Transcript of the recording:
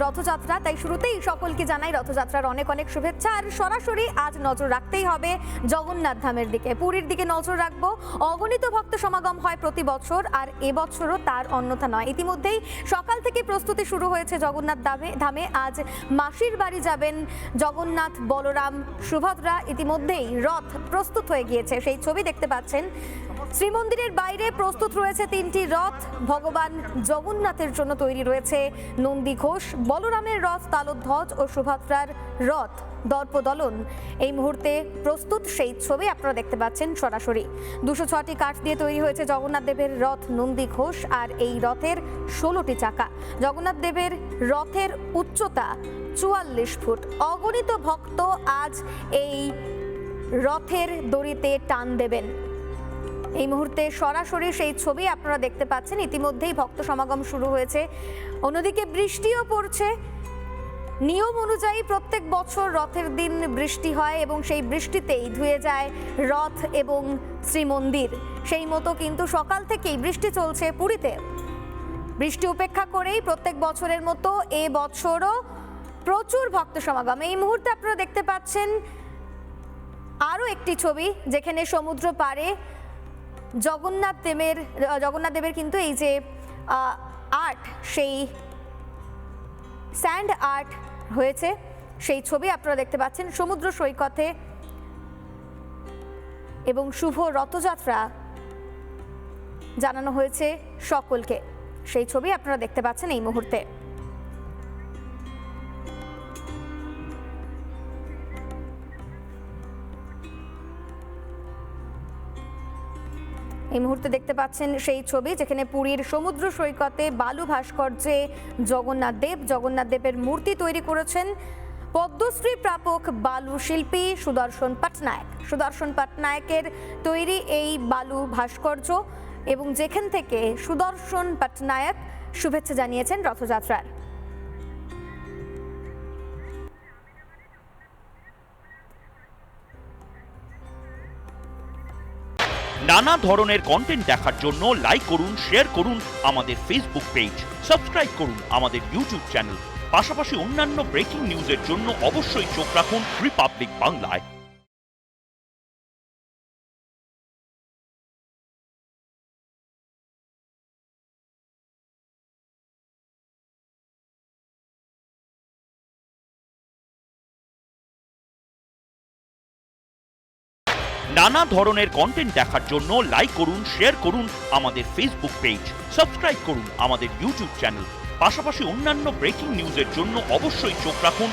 রথযাত্রা, তাই শুরুতেই সকলকে জানাই রথযাত্রার অনেক অনেক শুভেচ্ছা। আর সরাসরি আজ নজর রাখতেই হবে জগন্নাথ ধামের দিকে, পুরীর দিকে নজর রাখবো। অগণিত ভক্ত সমাগম হয় প্রতি বছর, আর এবছরও তার অন্যথা নয়। ইতিমধ্যেই সকাল থেকে প্রস্তুতি শুরু হয়েছে জগন্নাথ ধামে। আজ মাসির বাড়ি যাবেন জগন্নাথ, বলরাম, সুভদ্রা। ইতিমধ্যেই রথ প্রস্তুত হয়ে গিয়েছে, সেই ছবি দেখতে পাচ্ছেন। শ্রীমন্দিরের বাইরে প্রস্তুত রয়েছে 3টি রথ। ভগবান জগন্নাথের জন্য তৈরি রয়েছে নন্দী ঘোষ, বলরামের রথ তালধ্বজ ও সুভদ্রার রথ দর্পদলন। এই মুহূর্তে প্রস্তুত সেই ছবি আপনারা দেখতে পাচ্ছেন সরাসরি। 206টি কাঠ দিয়ে তৈরি হয়েছে জগন্নাথ দেবের রথ নন্দী ঘোষ, আর এই রথের 16টি চাকা। জগন্নাথ দেবের রথের উচ্চতা 44 ফুট। অগণিত ভক্ত আজ এই রথের দড়িতে টান দেবেন। এই মুহূর্তে সরাসরি সেই ছবি আপনারা দেখতে পাচ্ছেন। ইতিমধ্যেই ভক্ত সমাগম শুরু হয়েছে, অন্যদিকে বৃষ্টিও পড়ছে। নিয়ম অনুযায়ী প্রত্যেক বছর রথের দিন বৃষ্টি হয় এবং সেই বৃষ্টিতেই ধুয়ে যায় রথ এবং শ্রীমন্দির। সেই মতো কিন্তু সকাল থেকেই বৃষ্টি চলছে পুরীতে। বৃষ্টি উপেক্ষা করেই প্রত্যেক বছরের মতো এ বছরও প্রচুর ভক্ত সমাগম। এই মুহূর্তে আপনারা দেখতে পাচ্ছেন আরও একটি ছবি, যেখানে সমুদ্র পাড়ে জগন্নাথ দেবের কিন্তু এই যে আর্ট, সেই স্যান্ড আর্ট হয়েছে, সেই ছবি আপনারা দেখতে পাচ্ছেন সমুদ্র সৈকতে। এবং শুভ রথযাত্রা জানানো হয়েছে সকলকে, সেই ছবি আপনারা দেখতে পাচ্ছেন এই মুহূর্তে। এই মুহূর্তে দেখতে পাচ্ছেন সেই ছবি, যেখানে পুরীর সমুদ্র সৈকতে বালু ভাস্কর্যে জগন্নাথ দেবের মূর্তি তৈরি করেছেন পদ্মশ্রী প্রাপক বালু শিল্পী সুদর্শন পটনায়কের তৈরি এই বালু ভাস্কর্য। এবং যেখান থেকে সুদর্শন পটনায়ক শুভেচ্ছা জানিয়েছেন রথযাত্রার। নানা ধরনের কন্টেন্ট দেখার জন্য লাইক করুন, শেয়ার করুন আমাদের ফেসবুক পেজ, সাবস্ক্রাইব করুন আমাদের ইউটিউব চ্যানেল। পাশাপাশি অন্যান্য ব্রেকিং নিউজের জন্য অবশ্যই চোখ রাখুন রিপাবলিক বাংলায়। নানা ধরনের কন্টেন্ট দেখার জন্য লাইক করুন, শেয়ার করুন আমাদের ফেসবুক পেজ, সাবস্ক্রাইব করুন আমাদের ইউটিউব চ্যানেল। পাশাপাশি অন্যান্য ব্রেকিং নিউজের জন্য অবশ্যই চোখ রাখুন